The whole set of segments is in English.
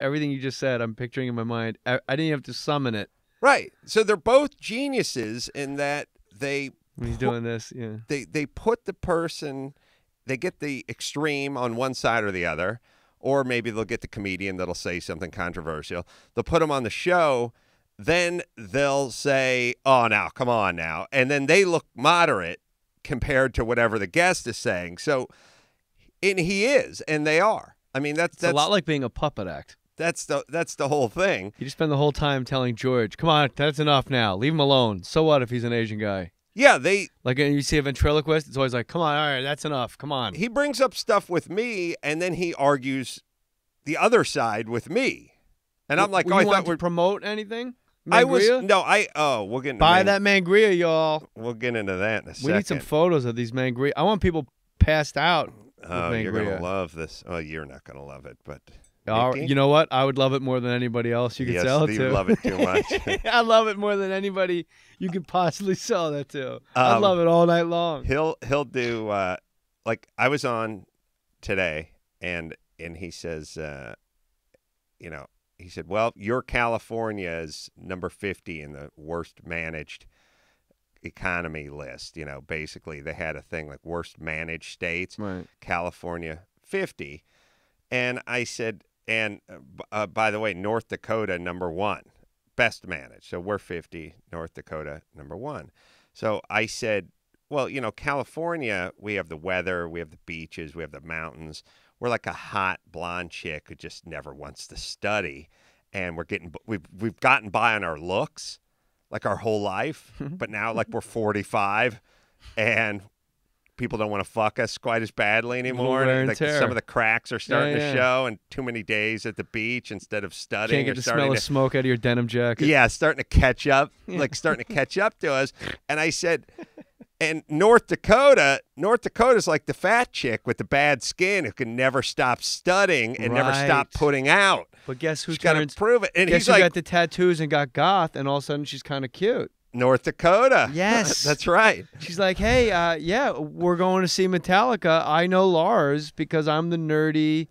everything you just said, I'm picturing in my mind. I didn't even have to summon it. Right. So they're both geniuses in that when he's doing this, yeah. They put the person, they get the extreme on one side or the other, or maybe they'll get the comedian that'll say something controversial. They'll put them on the show, then they'll say, "Oh, now, come on now," and then they look moderate compared to whatever the guest is saying. So, and he is, and they are. I mean, that's a lot like being a puppet act. That's the whole thing. You just spend the whole time telling George, "Come on, that's enough now. Leave him alone." So what if he's an Asian guy? Yeah, like you see a ventriloquist, it's always like, "Come on, all right, that's enough. Come on." He brings up stuff with me, and then he argues the other side with me, and I'm like, "Oh, I thought we'd promote anything." Mangria? We'll get into buy that mangria, y'all. We'll get into that in a second. We need some photos of these mangria. I want people passed out. Oh, you're gonna love this. Oh, you're not gonna love it, but. You know what? I would love it more than anybody else you could sell it to. You love it too much. I love it more than anybody you could possibly sell that to. I love it all night long. He'll do like I was on today, and he says, he said, "Well, your California is number 50 in the worst managed economy list." Basically they had a thing like worst managed states. Right. California 50, and I said. And by the way, North Dakota, number 1, best managed. So we're 50, North Dakota, number 1. So I said, well, California, we have the weather, we have the beaches, we have the mountains. We're like a hot blonde chick who just never wants to study. And we've gotten by on our looks like our whole life. But now like we're 45 and people don't want to fuck us quite as badly anymore. Like some of the cracks are starting to show, and too many days at the beach instead of studying. Can't get the smell of smoke out of your denim jacket. Yeah, starting to catch up, starting to catch up to us. And I said, and North Dakota's like the fat chick with the bad skin who can never stop studying and never stop putting out. But guess who's got to prove it? And guess he's who like, got the tattoos and got goth, and all of a sudden she's kind of cute. North Dakota. Yes. That's right. She's like, "Hey, we're going to see Metallica. I know Lars because I'm the nerdy,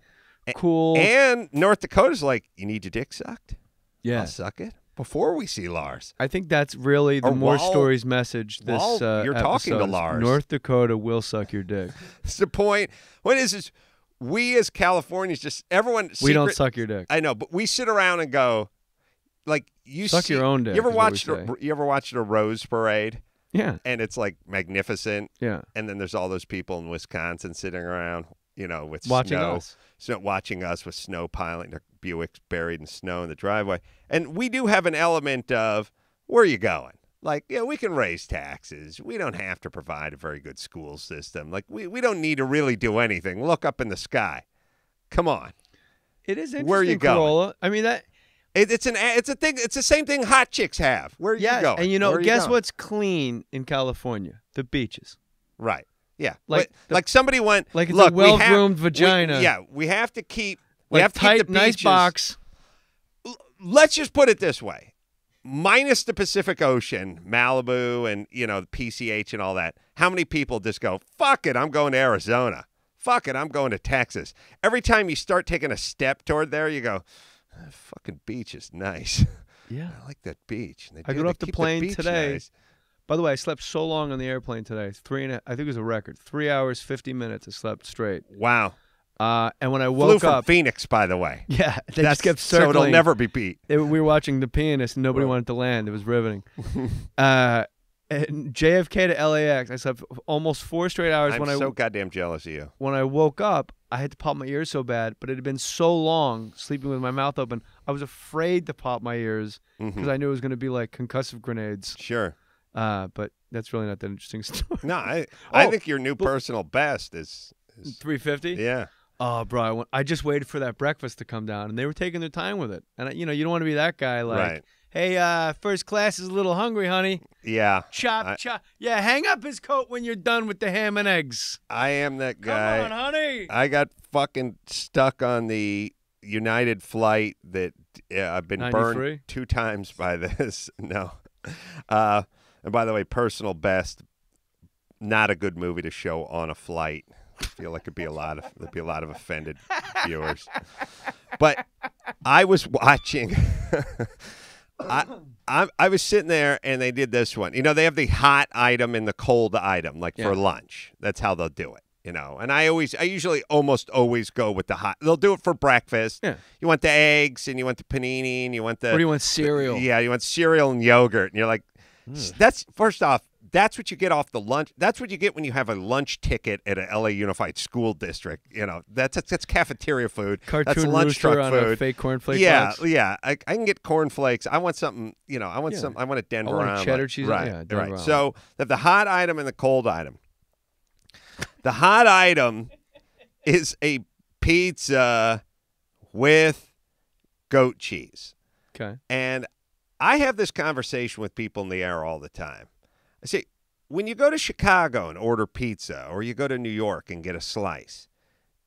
cool." And North Dakota's like, "You need your dick sucked? Yeah. I'll suck it before we see Lars." I think that's really the More Stories message this you're talking to episode. Lars. North Dakota will suck your dick. That's the point. What is this? We as Californians just, everyone. We don't suck your dick. I know, but we sit around and go, like, you suck your own dick. You ever watched a Rose Parade? Yeah. And it's like magnificent. Yeah. And then there's all those people in Wisconsin sitting around, with watching snow. Us. So watching us with snow piling, their Buicks buried in snow in the driveway. And we do have an element of, where are you going? Like, we can raise taxes. We don't have to provide a very good school system. Like, we don't need to really do anything. Look up in the sky. Come on. It is interesting, where are you going? Carolla. I mean, that... It's a thing. It's the same thing hot chicks have. Where are you going? And guess what's clean in California? The beaches. Right. Yeah. Like somebody went. Like it's look, a well-groomed vagina. We have to keep. We have to keep tight, the nice beaches. box. Let's just put it this way: minus the Pacific Ocean, Malibu, and the PCH and all that. How many people just go, "Fuck it, I'm going to Arizona. Fuck it, I'm going to Texas." Every time you start taking a step toward there, you go, "That fucking beach is nice." Yeah, I like that beach. I got off the plane today. Nice. By the way, I slept so long on the airplane today. I think it was a record. 3 hours, 50 minutes I slept straight. Wow. And when I woke Flew up, from Phoenix, by the way. Yeah, they just kept circling. So it'll never be beat. We were watching The Pianist, and nobody wanted to land. It was riveting. And JFK to LAX. I slept almost 4 straight hours. I'm so goddamn jealous of you. When I woke up, I had to pop my ears so bad, but it had been so long sleeping with my mouth open. I was afraid to pop my ears because I knew it was going to be like concussive grenades. Sure. But that's really not that interesting story. No, I think your new personal best is 350. Yeah. Oh, bro, I just waited for that breakfast to come down, and they were taking their time with it. And you don't want to be that guy like, right. "Hey, first class is a little hungry, honey." Yeah. Chop. Yeah, hang up his coat when you're done with the ham and eggs. I am that guy. Come on, honey. I got fucking stuck on the United flight that I've been 93? burned 2 times by this. No. And by the way, personal best, not a good movie to show on a flight. I feel like there'd be a lot of offended viewers. But I was watching. I was sitting there, and they did this one. You know, they have the hot item and the cold item, like for lunch. That's how they'll do it. You know, and I usually almost always go with the hot. They'll do it for breakfast. Yeah. You want the eggs, and you want the panini, and you want the. What do you want? Cereal. Yeah, you want cereal and yogurt, and you're like, that's first off. That's what you get off the lunch. That's what you get when you have a lunch ticket at a LA Unified School District. You know, that's cafeteria food. Cartoon that's lunch rooster truck on food. A fake cornflake Yeah, box. yeah. I can get cornflakes. I want something. You know, I want some. I want a Denver. I want a cheddar cheese. Right, yeah, Denver right. omelet. So they have the hot item and the cold item. The hot item is a pizza with goat cheese. Okay. And I have this conversation with people in the air all the time. I say, when you go to Chicago and order pizza, or you go to New York and get a slice,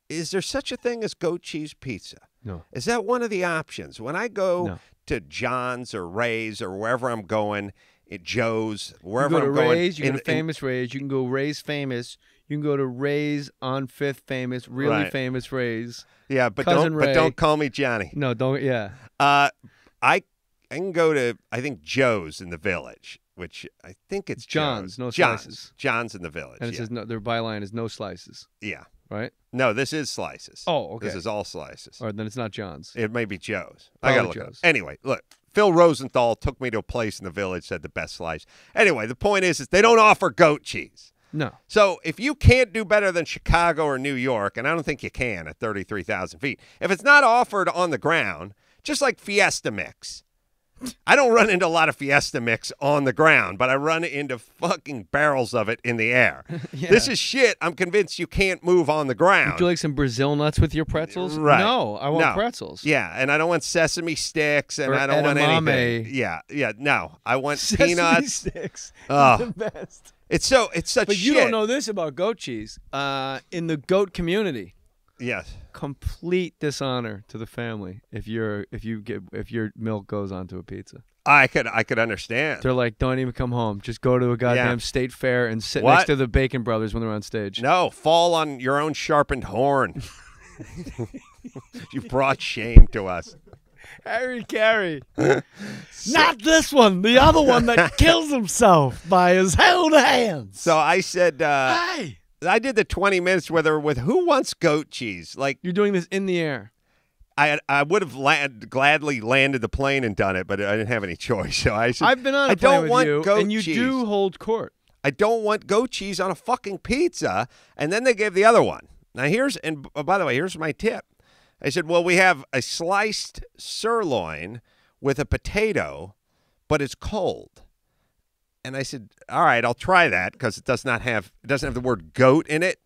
is there such a thing as goat cheese pizza? No. Is that one of the options? When I go to John's or Ray's or wherever I'm going, at Joe's, wherever I'm going. Ray's, you go to Famous Ray's. You can go Ray's Famous. You can go to Ray's on Fifth Famous, really famous Ray's. Yeah, but Cousin don't call me Johnny. No, don't. Yeah. I can go to, I think, Joe's in the Village, which I think it's John's, Joe's. no slices. John's in the Village. And it says no, their byline is no slices. Yeah. Right? No, this is slices. Oh, okay. This is all slices. Or then it's not John's. It may be Joe's. Probably I got to look it up. Anyway, look. Phil Rosenthal took me to a place in the Village, said the best slice. Anyway, the point is they don't offer goat cheese. No. So if you can't do better than Chicago or New York, and I don't think you can at 33,000 feet, if it's not offered on the ground, just like Fiesta Mix. I don't run into a lot of Fiesta Mix on the ground, but I run into fucking barrels of it in the air. Yeah. This is shit I'm convinced you can't move on the ground. Would you like some Brazil nuts with your pretzels? Right. No, I want pretzels. Yeah, and I don't want sesame sticks, and Or I don't want edamame. anything. Yeah, no. I want Sesame peanuts. sticks. Oh. The best. It's such But shit. you don't know this about goat cheese. In the goat community, yes, complete dishonor to the family if your milk goes onto a pizza. I could understand. They're like, don't even come home. Just go to a goddamn state fair and sit What? next to the Bacon Brothers when they're on stage. No, fall on your own sharpened horn. You brought shame to us. Harry Carey. Not this one. The other one that kills himself by his held hands. So I said, hey. I did the 20 minutes with who wants goat cheese? Like, you're doing this in the air. I would have gladly landed the plane and done it, but I didn't have any choice. So I said, I've been on a plane with you, and you do hold court. I don't want goat cheese on a fucking pizza. And then they gave the other one. Now by the way, here's my tip. I said, well, we have a sliced sirloin with a potato, but it's cold. And I said, all right, I'll try that because it doesn't have the word goat in it.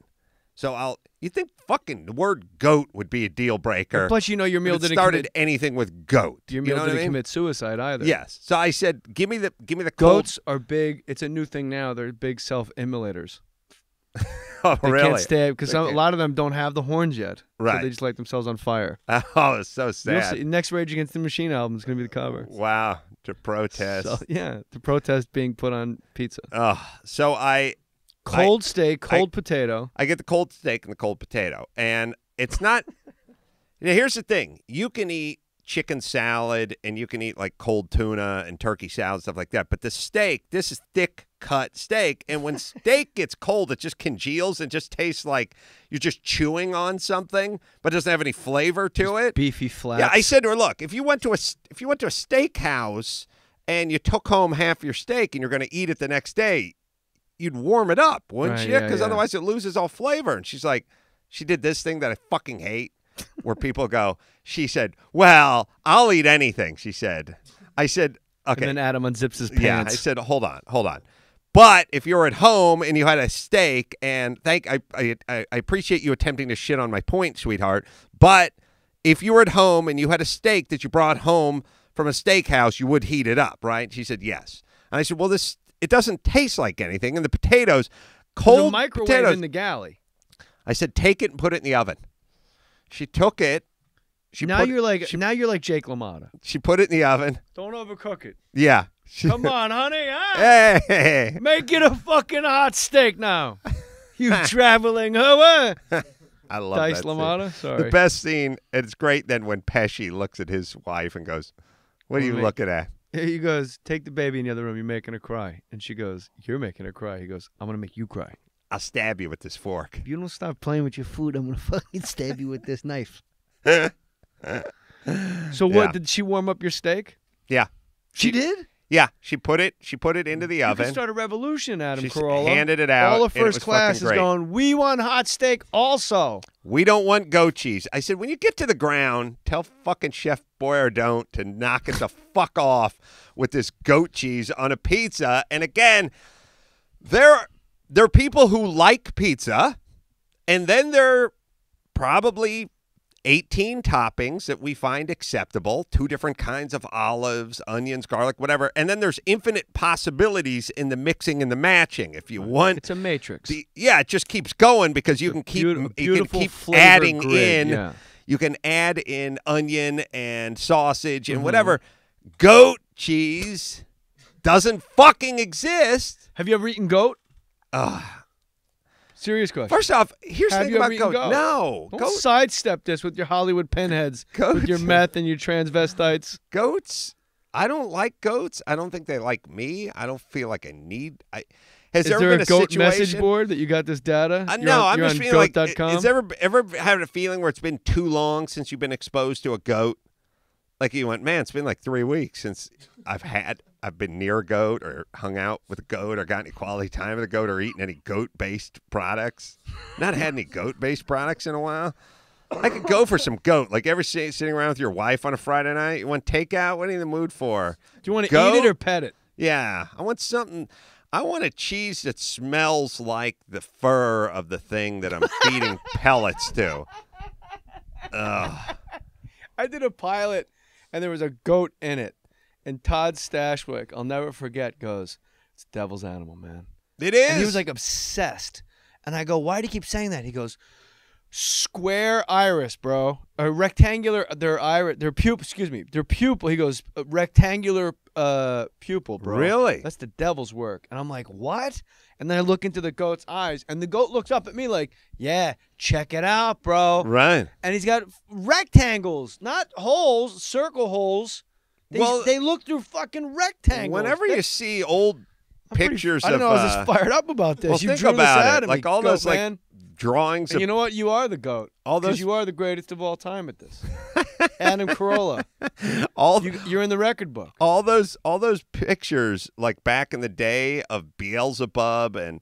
So you think fucking the word goat would be a deal breaker? Plus, your meal didn't started anything with goat. Your meal didn't commit suicide either. Yes. So I said, give me the cold. Goats are big. It's a new thing now. They're big self-immolators. Oh, they really? Can't stay because a lot of them don't have the horns yet. Right. So they just light themselves on fire. Oh, it's so sad. Next Rage Against the Machine album is going to be the cover. Wow. To protest. So, yeah. To protest being put on pizza. So cold steak, cold potato. I get the cold steak and the cold potato. And it's not here's the thing. You can eat chicken salad and you can eat like cold tuna and turkey salad, stuff like that. But the steak, this is thick cut steak. And when steak gets cold, it just congeals and just tastes like you're just chewing on something, but it doesn't have any flavor to it. Beefy flat. Yeah, I said to her, look, if you went to a steakhouse and you took home half your steak and you're going to eat it the next day, you'd warm it up, wouldn't you? Because otherwise it loses all flavor. And she's like, she did this thing that I fucking hate where people go, she said, well, I'll eat anything, she said. I said, okay. And then Adam unzips his pants. Yeah, I said, hold on. But if you're at home and you had a steak, and I appreciate you attempting to shit on my point, sweetheart, but if you were at home and you had a steak that you brought home from a steakhouse, you would heat it up, right? She said, yes. And I said, well, it doesn't taste like anything. And the potatoes, cold There's a microwave potatoes. in the galley. I said, take it and put it in the oven. She took it. Now you're like Jake LaMotta. She put it in the oven. Don't overcook it. Yeah. Come on, honey. Hey. Make it a fucking hot steak now. You traveling hoe. I love Dice that scene. Lamata? Sorry. The best scene, and it's great then when Pesci looks at his wife and goes, what are you looking at? He goes, take the baby in the other room. You're making her cry. And she goes, you're making her cry. He goes, I'm going to make you cry. I'll stab you with this fork. If you don't stop playing with your food, I'm going to fucking stab you with this knife. So what, did she warm up your steak? Yeah. She did? Yeah, she put it into the You oven. could start a revolution, Adam She Carolla. handed it out. All of and it first was class is fucking great. going, we want hot steak also. We don't want goat cheese. I said, when you get to the ground, tell fucking Chef Boyardont to knock it the fuck off with this goat cheese on a pizza. And again, there are people who like pizza, and then there are probably 18 toppings that we find acceptable, 2 different kinds of olives, onions, garlic, whatever. And then there's infinite possibilities in the mixing and the matching. If you want, it's a matrix. It just keeps going because you can keep adding in. Yeah. You can add in onion and sausage and whatever. Goat cheese doesn't fucking exist. Have you ever eaten goat? Serious question. First off, here's the Have thing you about ever eaten goat. goat? No. Don't Goat, sidestep this with your Hollywood pinheads, with your meth and your transvestites. goats, I don't like goats. I don't think they like me. I don't feel like I need. Has Is there there been a goat situation? message board that you got this data? No, I'm you're just on feeling like, goat.com? has ever had a feeling where it's been too long since you've been exposed to a goat? Like you went, man, it's been like 3 weeks since I've been near a goat or hung out with a goat or got any quality time with a goat or eaten any goat-based products. Not had any goat-based products in a while. I could go for some goat. Like ever sitting around with your wife on a Friday night? You want takeout? What are you in the mood for? Do you want to Goat? eat it or pet it? Yeah, I want something. I want a cheese that smells like the fur of the thing that I'm feeding pellets to. Ugh. I did a pilot, and there was a goat in it. And Todd Stashwick, I'll never forget, goes, it's devil's animal, man. It is. And he was like obsessed. And I go, why do you keep saying that? He goes, square iris, bro. A rectangular, their iris, their pupil, excuse me, their pupil. He goes, rectangular pupil, bro. Really? That's the devil's work. And I'm like, what? And then I look into the goat's eyes, and the goat looks up at me like, yeah, check it out, bro. Right. And he's got rectangles, not holes, circle holes. They look through fucking rectangles. Whenever you see old pictures I don't of, know, I was just fired up about this. well, You think drew about this out it. of Like me, all goat those man. like drawings And of you know what? You are the goat. all those. Because you are the greatest of all time at this. Adam Carolla. all You're in the record book. all those pictures like back in the day of Beelzebub and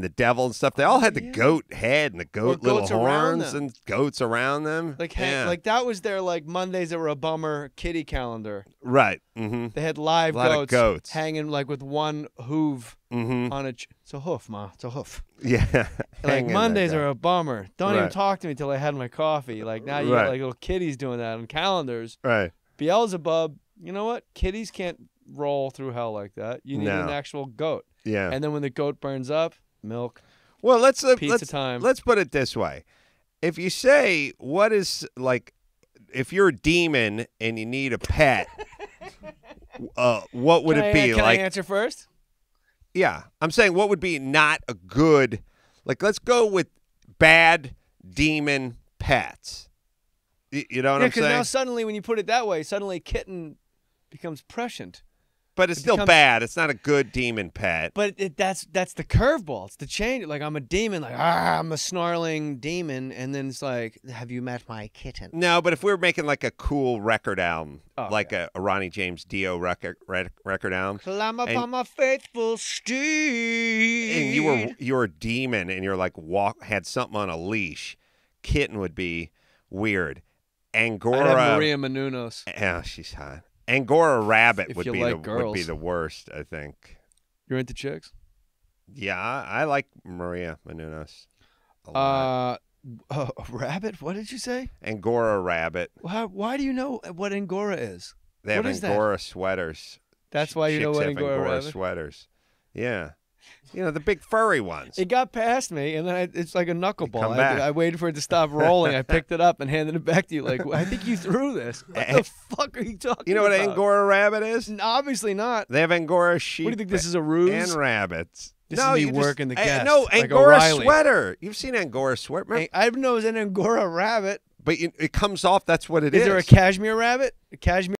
the devil and stuff. They all had the goat head and the goat little goats around horns them. and goats around them. Like that was their like Mondays that were a bummer kitty calendar. Right. Mm-hmm. They had live A lot of goats. hanging like with one hoof Mm-hmm. on it's a hoof, ma. It's a hoof. Yeah. Like Mondays are a bummer. Don't even Right. talk to me till I had my coffee. Like now you Right. got like little kitties doing that on calendars. right. Beelzebub, you know what? Kitties can't roll through hell like that. You need an actual goat. Yeah. And then when the goat burns up, milk. Well, let's time. Let's put it this way: if you say what is like, if you're a demon and you need a pet, what would it be? Can like, I answer first? yeah, I'm saying what would be not a good, like, let's go with bad demon pets. You know what I'm because saying? now suddenly when you put it that way, suddenly kitten becomes prescient. But it's still bad. It's not a good demon pet. But that's the curveball. It's the change. Like I'm a demon. Like I'm a snarling demon, and then it's like, have you met my kitten? No, but if we were making like a cool record album, like yeah. a Ronnie James Dio record album, Climb up on my faithful steed. and you were a demon, and you're like had something on a leash, kitten would be weird. Angora. I'd have Maria Menounos. Yeah, she's hot. Angora rabbit If would you be like would be girls. the worst, I think. You're into chicks? Yeah, I like Maria Menounos a lot. Rabbit? What did you say? Angora rabbit. Why do you know what Angora is? They have What is that? Angora sweaters. That's why you know Chicks what have Angora rabbit? sweaters. Yeah. You know, the big furry ones. It got past me, and then it's like a knuckleball. come back. I waited for it to stop rolling. I picked it up and handed it back to you. Like, I think you threw this. What the fuck are you talking about? You know what Angora rabbit is? Obviously not. They have Angora sheep What do you think, this is a ruse? and rabbits. This is me working the guest. No, like Angora O'Reilly. sweater. You've seen Angora sweater. I know it's an Angora rabbit. But it comes off. That's what it is. Is there a cashmere rabbit? A cashmere